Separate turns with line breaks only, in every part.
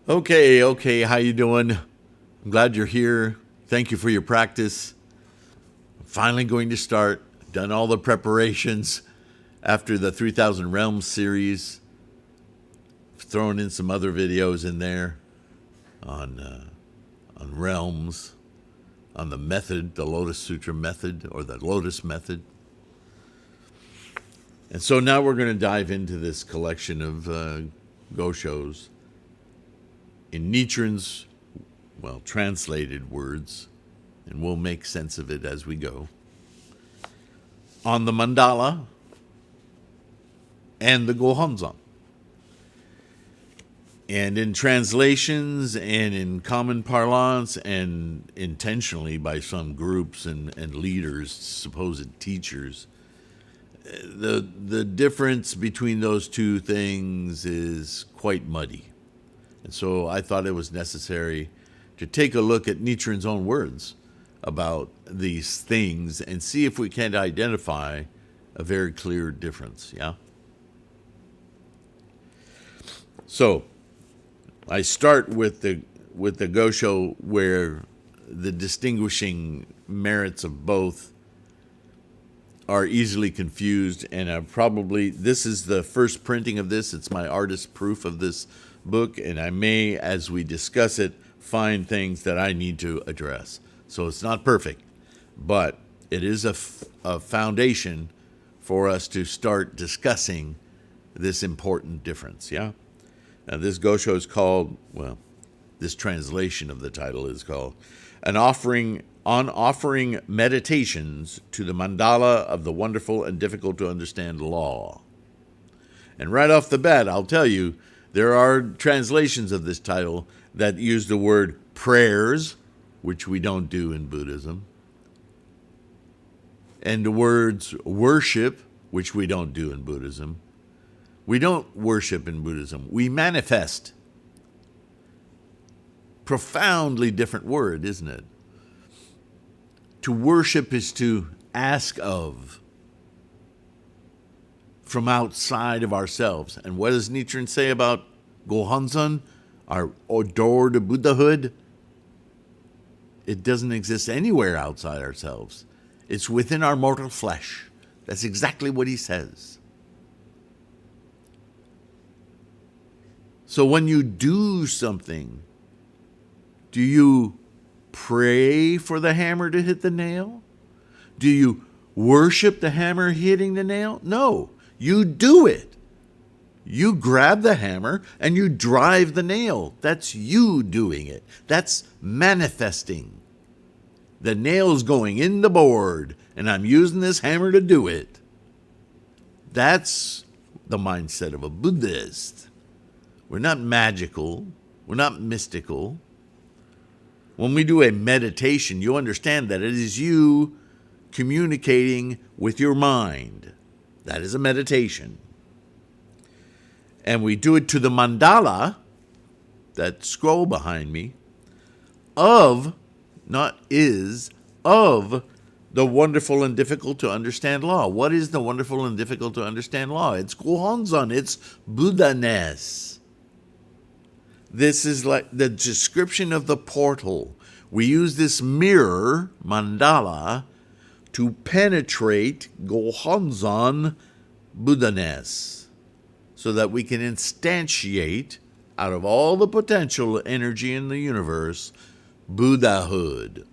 Okay, how you doing? I'm glad you're here. Thank you for your practice. I'm finally going to start. Done all the preparations after the 3000 Realms series. Throwing in some other videos in there on realms, on the method, the Lotus Sutra method or the Lotus method. And so now we're going to dive into this collection of Goshos in Nichiren's, translated words, and we'll make sense of it as we go. On the Mandala and the Gohonzon. And in translations and in common parlance and intentionally by some groups and leaders, supposed teachers, the difference between those two things is quite muddy. And so I thought it was necessary to take a look at Nichiren's own words about these things and see if we can't identify a very clear difference, yeah? So I start with the Gosho where the distinguishing merits of both are easily confused, and this is the first printing of this. It's my artist proof of this book, and I may, as we discuss it, find things that I need to address. So it's not perfect, but it is a foundation for us to start discussing this important difference, yeah? Now, this Gosho is called, this translation of the title is called offering meditations to the mandala of the wonderful and difficult to understand law. And right off the bat, I'll tell you, there are translations of this title that use the word prayers, which we don't do in Buddhism, and the words worship, which we don't do in Buddhism. We don't worship in Buddhism. We manifest. Profoundly different word, isn't it? To worship is to ask of from outside of ourselves. And what does Nichiren say about Gohonzon, our adored Buddhahood? It doesn't exist anywhere outside ourselves. It's within our mortal flesh. That's exactly what he says. So when you do something, do you pray for the hammer to hit the nail? Do you worship the hammer hitting the nail? No, you do it. You grab the hammer and you drive the nail. That's you doing it. That's manifesting. The nail's going in the board and I'm using this hammer to do it. That's the mindset of a Buddhist. We're not magical. We're not mystical. When we do a meditation, you understand that it is you communicating with your mind. That is a meditation. And we do it to the mandala, that scroll behind me, of the wonderful and difficult to understand law. What is the wonderful and difficult to understand law? It's Gohonzon. It's Buddha-ness. This is like the description of the portal. We use this mirror, mandala, to penetrate Gohonzon Buddha-ness so that we can instantiate, out of all the potential energy in the universe, Buddhahood.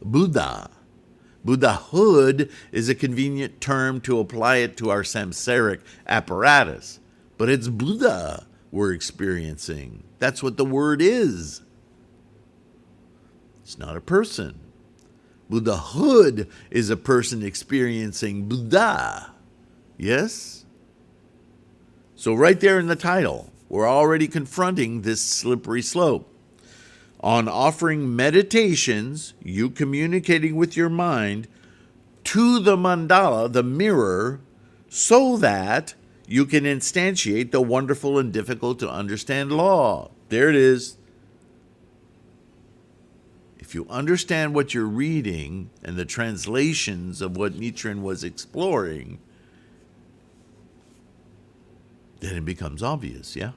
Buddhahood is a convenient term to apply it to our samsaric apparatus, but it's Buddha we're experiencing. That's what the word is. It's not a person. Buddhahood is a person experiencing Buddha. Yes? So right there in the title, we're already confronting this slippery slope. On offering meditations, you communicating with your mind to the mandala, the mirror, so that you can instantiate the wonderful and difficult to understand law. There it is. If you understand what you're reading and the translations of what Nichiren was exploring, then it becomes obvious, yeah?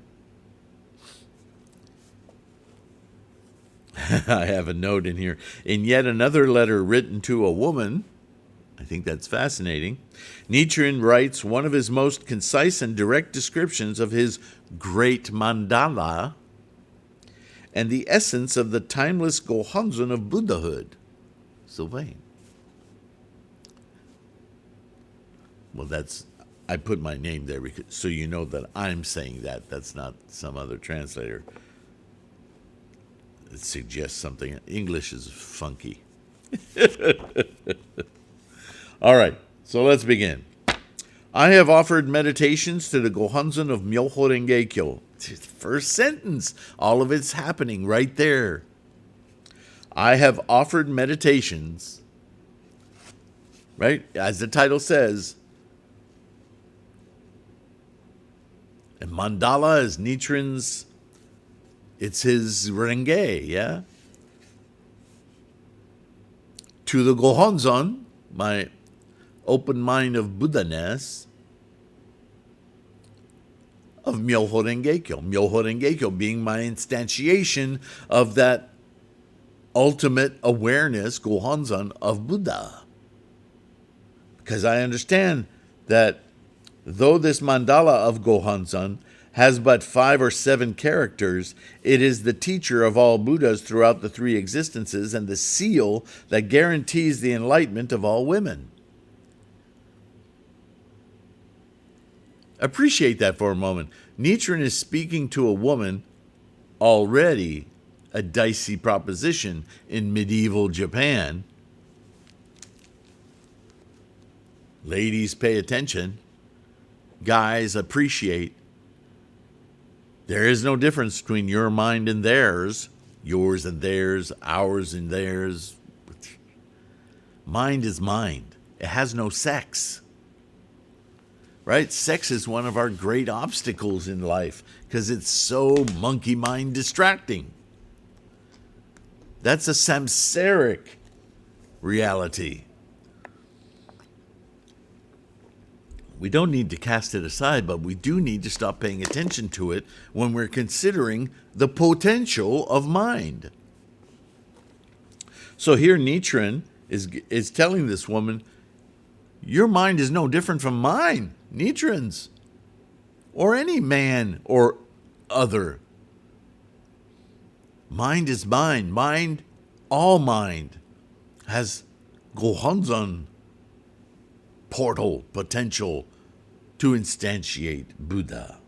I have a note in here. In yet another letter written to a woman, I think that's fascinating, Nichiren writes one of his most concise and direct descriptions of his great mandala and the essence of the timeless Gohonzon of Buddhahood. Sylvain. Well, I put my name there so you know that I'm saying that. That's not some other translator. It suggests something. English is funky. All right, so let's begin. I have offered meditations to the Gohonzon of Myoho Renge Kyo. First sentence, all of it's happening right there. I have offered meditations, right? As the title says, and mandala is Nichiren's, it's his renge, yeah? To the Gohonzon, my open mind of Buddha-ness, of Myoho Renge Kyo. Myoho Renge Kyo being my instantiation of that ultimate awareness, Gohonzon, of Buddha. Because I understand that though this mandala of Gohonzon has but 5 or 7 characters, it is the teacher of all Buddhas throughout the 3 existences and the seal that guarantees the enlightenment of all women. Appreciate that for a moment. Nichiren is speaking to a woman, already a dicey proposition in medieval Japan. Ladies, pay attention. Guys, appreciate. There is no difference between your mind and theirs, yours and theirs, ours and theirs. Mind is mind. It has no sex. Right? Sex is one of our great obstacles in life because it's so monkey mind distracting. That's a samsaric reality. We don't need to cast it aside, but we do need to stop paying attention to it when we're considering the potential of mind. So here Nichiren is telling this woman, your mind is no different from mine, Nichiren's, or any man or other. Mind is mind. Mind, all mind, has Gohonzon portal potential to instantiate Buddha.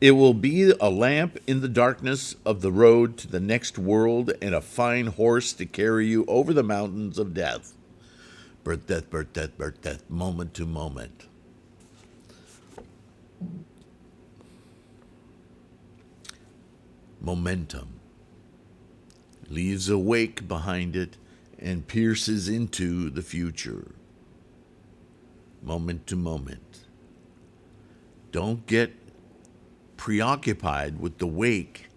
It will be a lamp in the darkness of the road to the next world and a fine horse to carry you over the mountains of death. Birth, death, moment to moment. Momentum leaves a wake behind it and pierces into the future. Moment to moment. Don't get preoccupied with the wake,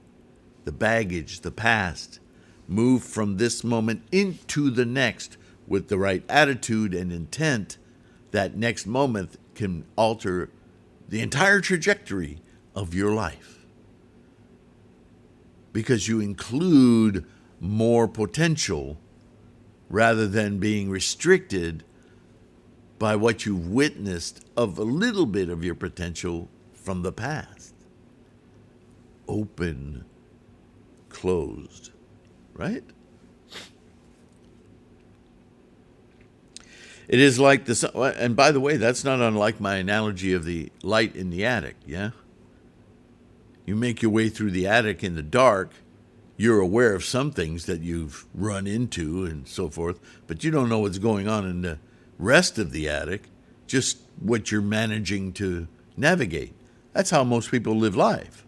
the baggage, the past. Move from this moment into the next with the right attitude and intent. That next moment can alter the entire trajectory of your life. Because you include more potential rather than being restricted by what you've witnessed of a little bit of your potential from the past. Open, closed, right? It is like the sun, and by the way, that's not unlike my analogy of the light in the attic, yeah? You make your way through the attic in the dark, you're aware of some things that you've run into and so forth, but you don't know what's going on in the rest of the attic, just what you're managing to navigate. That's how most people live life.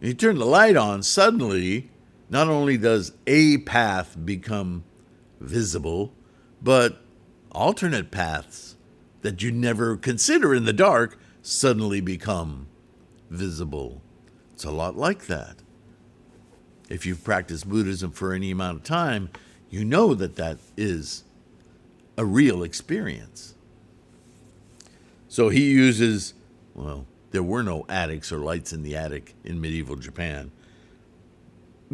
When you turn the light on, suddenly, not only does a path become visible, but alternate paths that you never consider in the dark suddenly become visible. It's a lot like that. If you've practiced Buddhism for any amount of time, you know that that is a real experience. So he uses, well, there were no attics or lights in the attic in medieval Japan.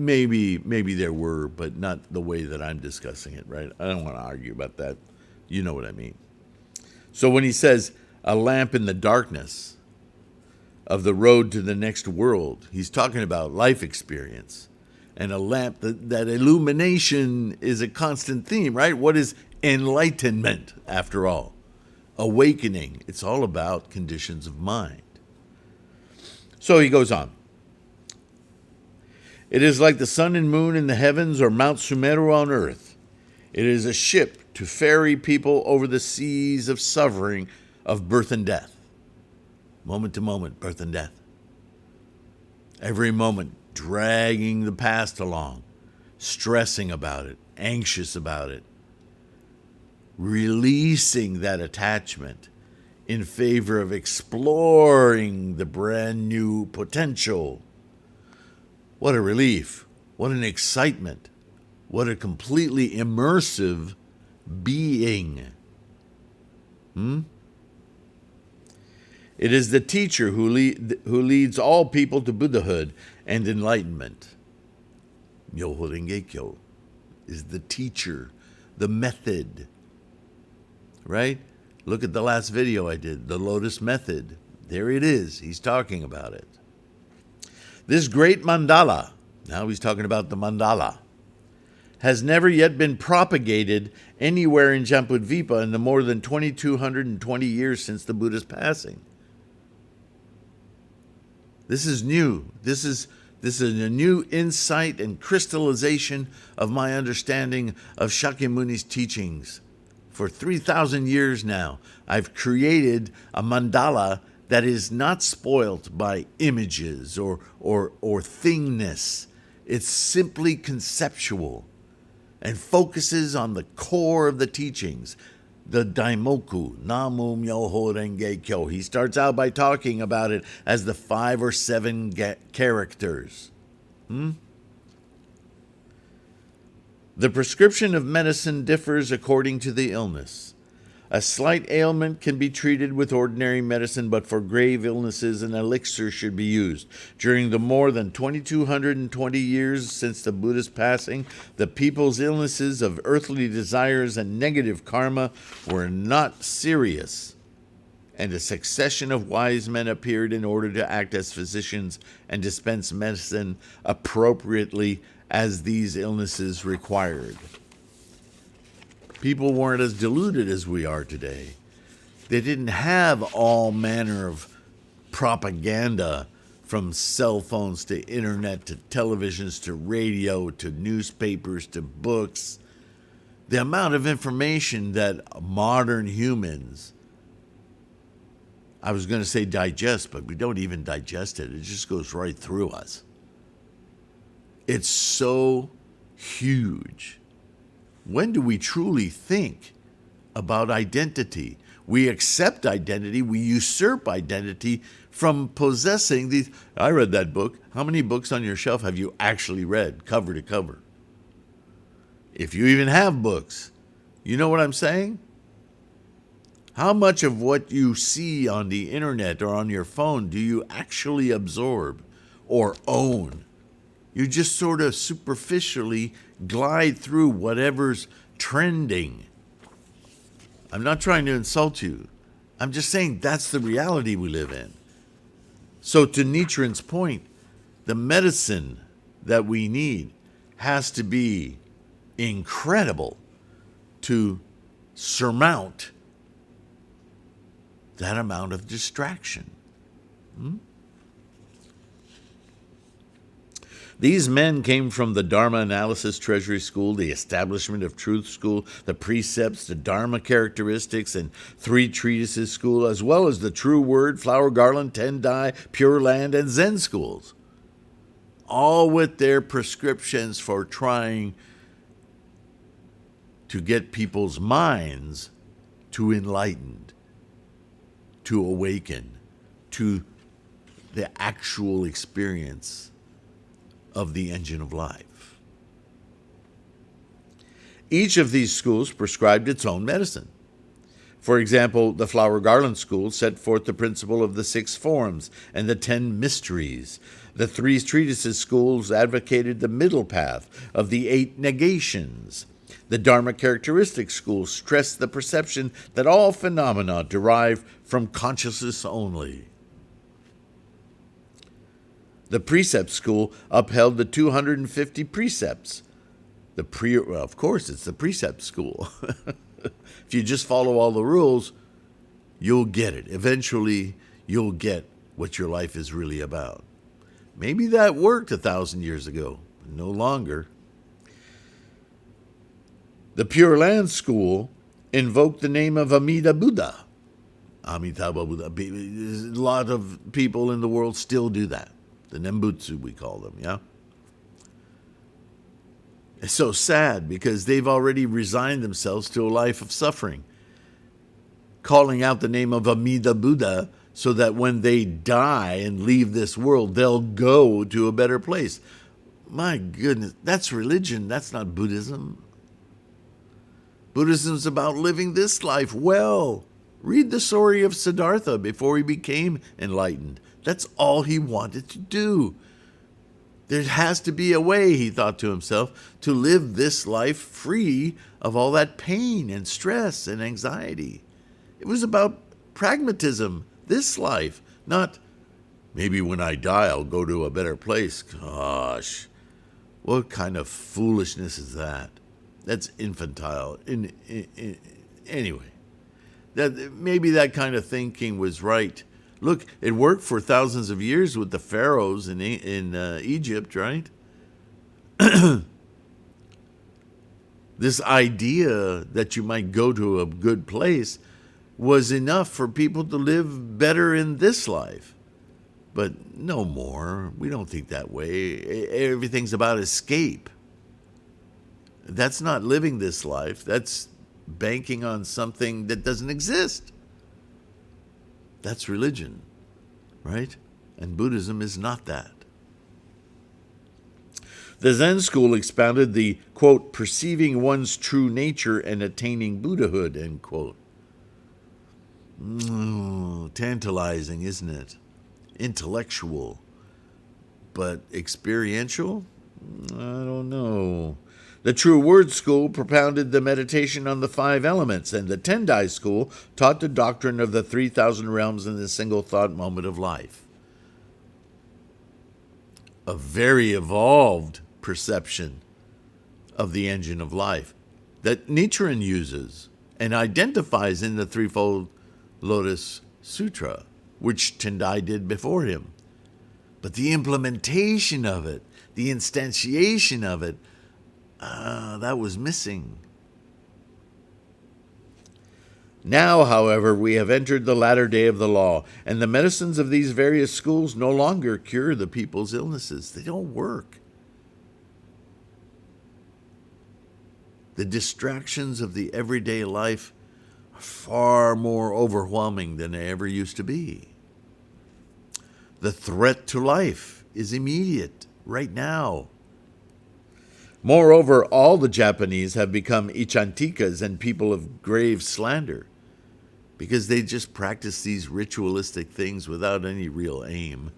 maybe there were, but not the way that I'm discussing it, right? I don't want to argue about that. You know what I mean. So when he says a lamp in the darkness of the road to the next world, he's talking about life experience. And a lamp, that illumination is a constant theme, right? What is enlightenment, after all? Awakening. It's all about conditions of mind. So he goes on. It is like the sun and moon in the heavens or Mount Sumeru on earth. It is a ship to ferry people over the seas of suffering of birth and death. Moment to moment, birth and death. Every moment dragging the past along, stressing about it, anxious about it, releasing that attachment in favor of exploring the brand new potential. What a relief. What an excitement. What a completely immersive being. It is the teacher who leads all people to Buddhahood and enlightenment. Myoho Renge-kyo is the teacher, the method. Right? Look at the last video I did, the Lotus Method. There it is. He's talking about it. This great mandala, now he's talking about the mandala, has never yet been propagated anywhere in Jambudvipa in the more than 2,220 years since the Buddha's passing. This is new. This is a new insight and crystallization of my understanding of Shakyamuni's teachings. For 3,000 years now, I've created a mandala that is not spoilt by images or thingness. It's simply conceptual and focuses on the core of the teachings, the Daimoku, Namu Myoho Renge Kyo. He starts out by talking about it as the 5 or 7 characters. The prescription of medicine differs according to the illness. A slight ailment can be treated with ordinary medicine, but for grave illnesses, an elixir should be used. During the more than 2,220 years since the Buddha's passing, the people's illnesses of earthly desires and negative karma were not serious, and a succession of wise men appeared in order to act as physicians and dispense medicine appropriately as these illnesses required. People weren't as deluded as we are today. They didn't have all manner of propaganda, from cell phones to internet to televisions to radio to newspapers to books. The amount of information that modern humans, I was going to say digest, but we don't even digest it. It just goes right through us. It's so huge. When do we truly think about identity? We accept identity, we usurp identity from possessing these. I read that book. How many books on your shelf have you actually read, cover to cover? If you even have books, you know what I'm saying? How much of what you see on the internet or on your phone do you actually absorb or own? You just sort of superficially glide through whatever's trending. I'm not trying to insult you. I'm just saying that's the reality we live in. So to Nichiren's point, the medicine that we need has to be incredible to surmount that amount of distraction. These men came from the Dharma Analysis Treasury School, the Establishment of Truth School, the Precepts, the Dharma Characteristics, and 3 Treatises School, as well as the True Word, Flower Garland, Tendai, Pure Land, and Zen schools. All with their prescriptions for trying to get people's minds to enlightened, to awaken, to the actual experience of the engine of life. Each of these schools prescribed its own medicine. For example, the Flower Garland School set forth the principle of the 6 forms and the 10 mysteries. The 3 treatises schools advocated the middle path of the 8 negations. The Dharma characteristics school stressed the perception that all phenomena derive from consciousness only. The precept school upheld the 250 precepts. Of course, it's the precept school. If you just follow all the rules, you'll get it. Eventually, you'll get what your life is really about. Maybe that worked 1,000 years ago, but no longer. The Pure Land School invoked the name of Amida Buddha. Amitabha Buddha. A lot of people in the world still do that. The Nembutsu, we call them, yeah? It's so sad because they've already resigned themselves to a life of suffering, calling out the name of Amida Buddha so that when they die and leave this world, they'll go to a better place. My goodness, that's religion. That's not Buddhism. Buddhism's about living this life well. Read the story of Siddhartha before he became enlightened. That's all he wanted to do. There has to be a way, he thought to himself, to live this life free of all that pain and stress and anxiety. It was about pragmatism, this life, not maybe when I die I'll go to a better place. Gosh, what kind of foolishness is that? That's infantile. Anyway, maybe that kind of thinking was right. Look, it worked for thousands of years with the pharaohs in Egypt, right? This idea that you might go to a good place was enough for people to live better in this life. But no more. We don't think that way. Everything's about escape. That's not living this life. That's banking on something that doesn't exist. That's religion, right? And Buddhism is not that. The Zen school expounded the, quote, perceiving one's true nature and attaining Buddhahood, end quote. Tantalizing, isn't it? Intellectual, but experiential? I don't know. The True Word School propounded the meditation on the 5 elements, and the Tendai School taught the doctrine of the 3,000 realms in the single thought moment of life. A very evolved perception of the engine of life that Nichiren uses and identifies in the Threefold Lotus Sutra, which Tendai did before him. But the implementation of it, the instantiation of it, that was missing. Now, however, we have entered the latter day of the law, and the medicines of these various schools no longer cure the people's illnesses. They don't work. The distractions of the everyday life are far more overwhelming than they ever used to be. The threat to life is immediate, right now. Moreover, all the Japanese have become ichantikas and people of grave slander because they just practice these ritualistic things without any real aim.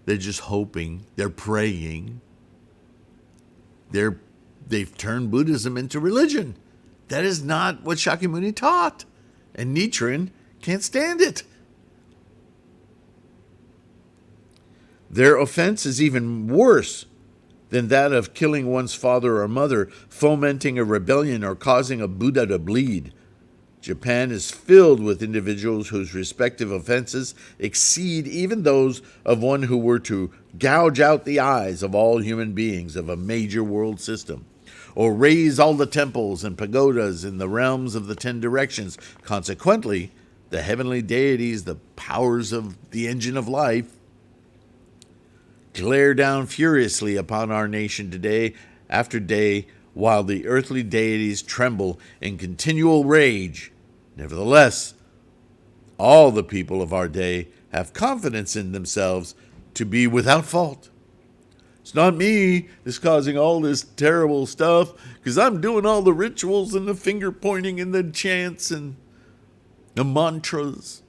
They're just hoping, they're praying. They've turned Buddhism into religion. That is not what Shakyamuni taught, and Nichiren can't stand it. Their offense is even worse than that of killing one's father or mother, fomenting a rebellion, or causing a Buddha to bleed. Japan is filled with individuals whose respective offenses exceed even those of one who were to gouge out the eyes of all human beings of a major world system, or raise all the temples and pagodas in the realms of the 10 directions. Consequently, the heavenly deities, the powers of the engine of life, glare down furiously upon our nation day after day, while the earthly deities tremble in continual rage. Nevertheless, all the people of our day have confidence in themselves to be without fault. It's not me that's causing all this terrible stuff, because I'm doing all the rituals and the finger pointing and the chants, and the mantras.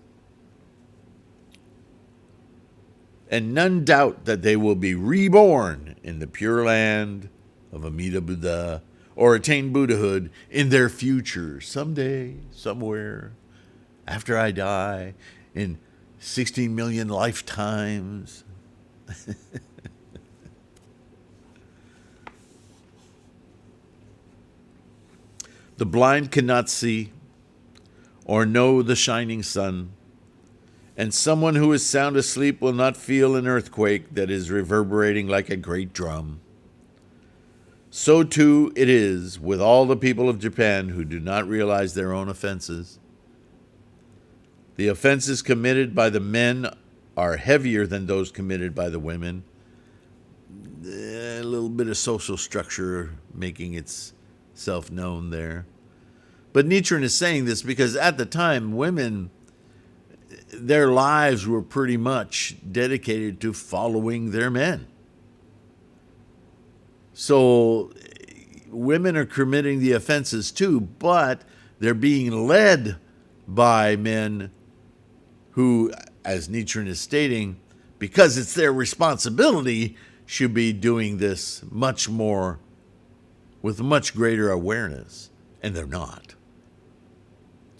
And none doubt that they will be reborn in the pure land of Amida Buddha, or attain Buddhahood in their future, someday, somewhere, after I die, in 16 million lifetimes. The blind cannot see or know the shining sun, and someone who is sound asleep will not feel an earthquake that is reverberating like a great drum. So too it is with all the people of Japan who do not realize their own offenses. The offenses committed by the men are heavier than those committed by the women. A little bit of social structure making itself known there. But Nichiren is saying this because at the time, women, their lives were pretty much dedicated to following their men. So women are committing the offenses too, but they're being led by men who, as Nichiren is stating, because it's their responsibility, should be doing this much more with much greater awareness, and they're not.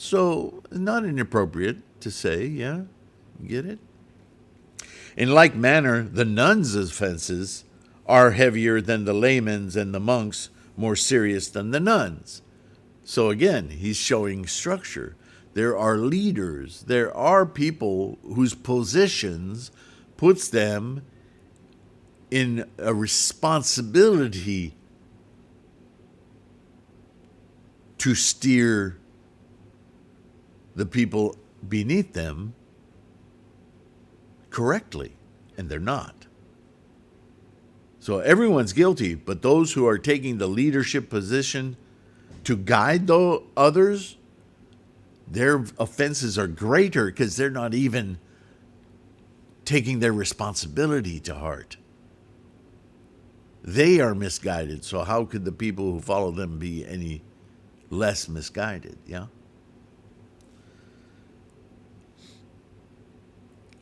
So, not inappropriate to say, yeah, get it? In like manner, the nuns' offenses are heavier than the laymen's, and the monks more serious than the nuns. So again, he's showing structure. There are leaders. There are people whose positions puts them in a responsibility to steer the people beneath them correctly, and they're not. So everyone's guilty, but those who are taking the leadership position to guide the others, their offenses are greater because they're not even taking their responsibility to heart. They are misguided, so how could the people who follow them be any less misguided, yeah?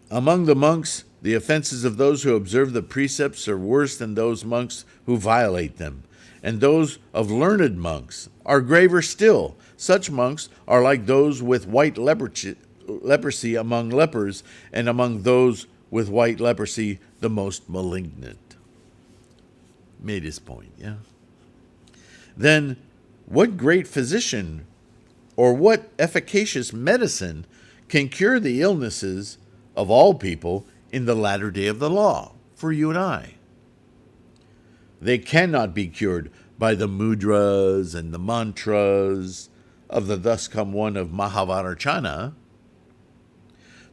Among the monks, the offenses of those who observe the precepts are worse than those monks who violate them, and those of learned monks are graver still. Such monks are like those with white leprosy among lepers, and among those with white leprosy, the most malignant. Made his point, yeah? Then, what great physician or what efficacious medicine can cure the illnesses of all people in the latter day of the law, for you and I? They cannot be cured by the mudras and the mantras of the Thus Come One of Mahavarachana,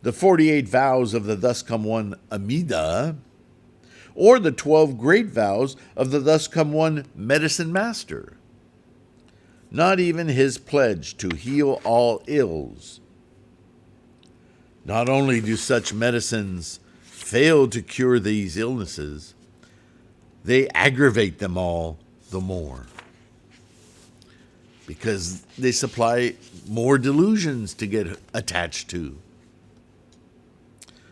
the 48 vows of the Thus Come One Amida, or the 12 great vows of the Thus Come One Medicine Master. Not even his pledge to heal all ills. Not only do such medicines fail to cure these illnesses, they aggravate them all the more, because they supply more delusions to get attached to.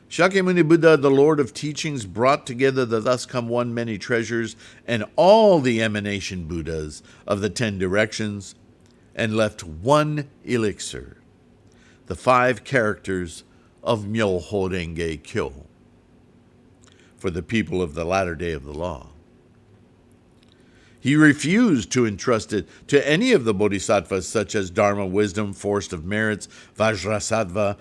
Shakyamuni Buddha, the Lord of Teachings, brought together the Thus Come One many treasures and all the emanation Buddhas of the 10 directions, and left one elixir, the 5 characters of Myoho Renge Kyo, for the people of the latter day of the law. He refused to entrust it to any of the bodhisattvas, such as Dharma, Wisdom, Forest of Merits, Vajrasattva,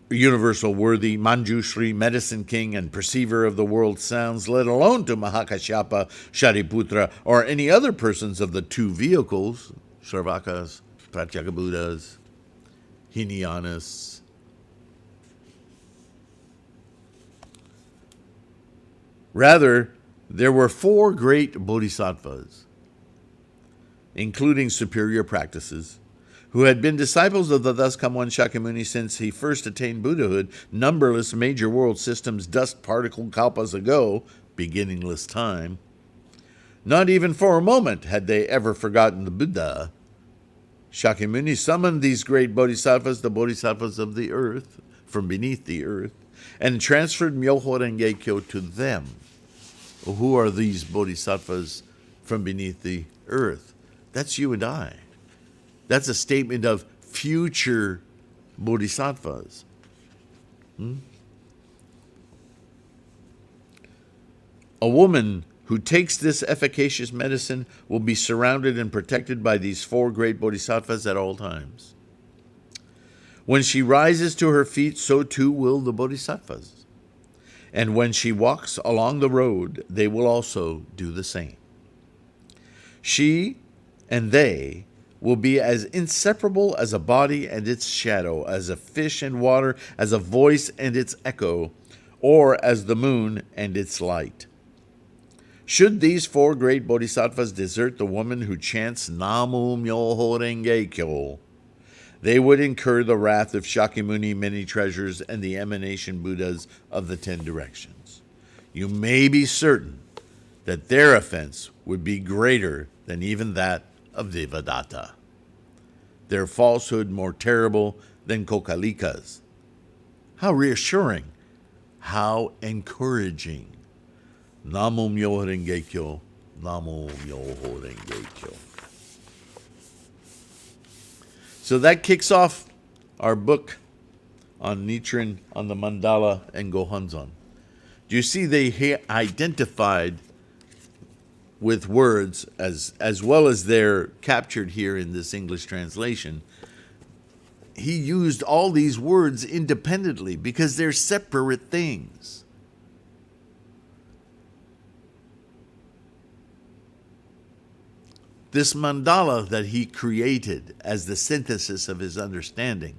Universal Worthy, Manjushri, Medicine King, and Perceiver of the World Sounds, let alone to Mahakashyapa, Shariputra, or any other persons of the 2 vehicles, Sarvakas, Pratyekabuddhas, Hinayanists. Rather, there were 4 great bodhisattvas, including superior practices, who had been disciples of the Thus Come One Shakyamuni since he first attained Buddhahood numberless major world systems dust particle kalpas ago, beginningless time. Not even for a moment had they ever forgotten the Buddha. Shakyamuni summoned these great bodhisattvas, the bodhisattvas of the earth, from beneath the earth, and transferred Myoho Renge Kyo to them. Who are these bodhisattvas from beneath the earth? That's you and I. That's a statement of future bodhisattvas. A woman who takes this efficacious medicine will be surrounded and protected by these four great bodhisattvas at all times. When she rises to her feet, so too will the bodhisattvas. And when she walks along the road, they will also do the same. She and they will be as inseparable as a body and its shadow, as a fish and water, as a voice and its echo, or as the moon and its light. Should these four great bodhisattvas desert the woman who chants Namu Myoho Renge Kyo, they would incur the wrath of Shakyamuni, many treasures, and the emanation Buddhas of the 10 directions. You may be certain that their offense would be greater than even that of Devadatta, their falsehood more terrible than Kokalika's. How reassuring, how encouraging. Namo Myoho Renge Kyo, Namo Myoho Renge Kyo. So that kicks off our book on Nichiren, on the Mandala and Gohonzon. Do you see they identified with words as well as they're captured here in this English translation? He used all these words independently because they're separate things. This mandala that he created as the synthesis of his understanding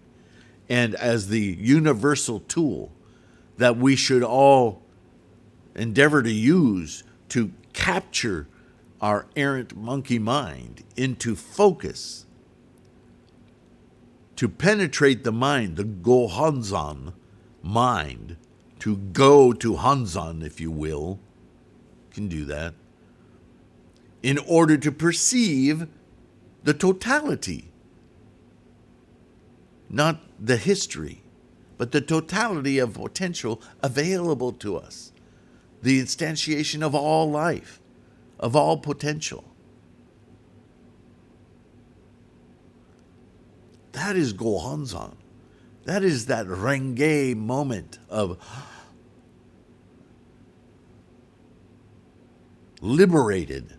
and as the universal tool that we should all endeavor to use to capture our errant monkey mind into focus, to penetrate the mind, the Gohonzon mind, to go to Honzon, if you will, can do that, in order to perceive the totality, not the history, but the totality of potential available to us, the instantiation of all life, of all potential. That is Gohonzon. That is that Renge moment of liberated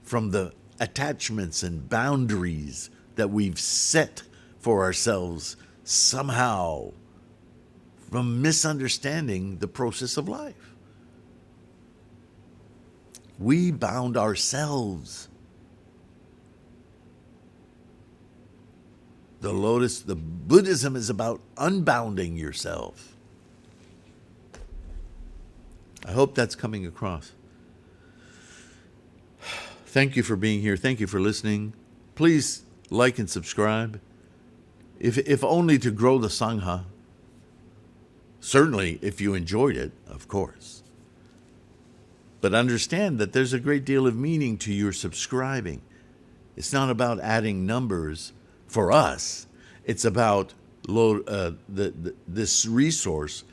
from the attachments and boundaries that we've set for ourselves somehow from misunderstanding the process of life. We bound ourselves. The Buddhism is about unbounding yourself. I hope that's coming across. Thank you for being here. Thank you for listening. Please like and subscribe, if only to grow the Sangha. Certainly, if you enjoyed it, of course. But understand that there's a great deal of meaning to your subscribing. It's not about adding numbers for us. It's about this resource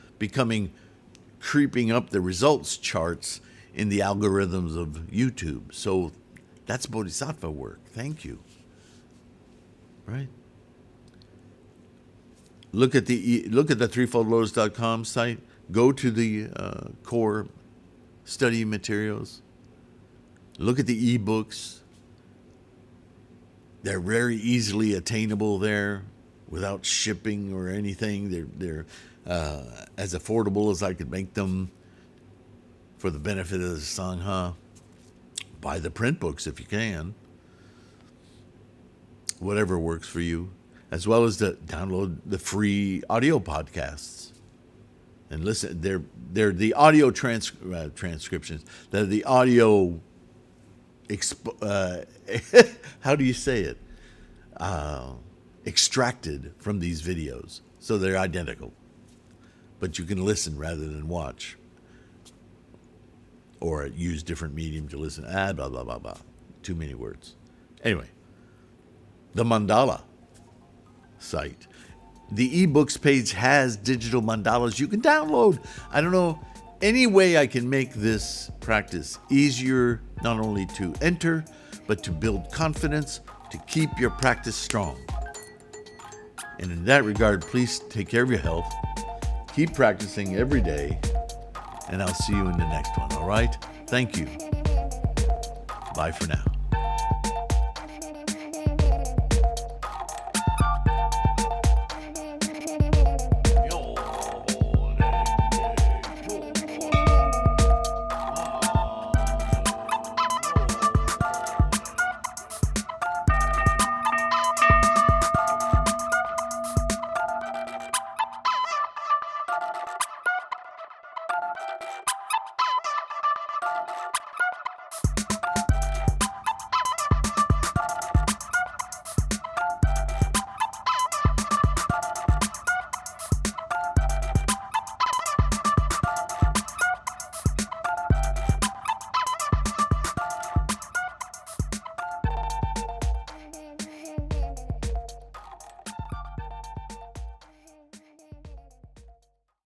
creeping up the results charts in the algorithms of YouTube. So that's Bodhisattva work. Thank you. Right? Look at the threefoldlotus.com site. Go to the core study materials. Look at the ebooks. They're very easily attainable there without shipping or anything. They're as affordable as I could make them for the benefit of the Sangha. Buy the print books if you can. Whatever works for you. As well as to download the free audio podcasts. And listen, they're the audio transcriptions. They're the audio, how do you say it? Extracted from these videos. So they're identical. But you can listen rather than watch. Or use different medium to listen. Blah, blah, blah, blah. Too many words. Anyway. the Mandala site. The ebooks page has digital mandalas you can download. I don't know any way I can make this practice easier, not only to enter, but to build confidence, to keep your practice strong. And in that regard, please take care of your health. Keep practicing every day, and I'll see you in the next one, all right? Thank you. Bye for now.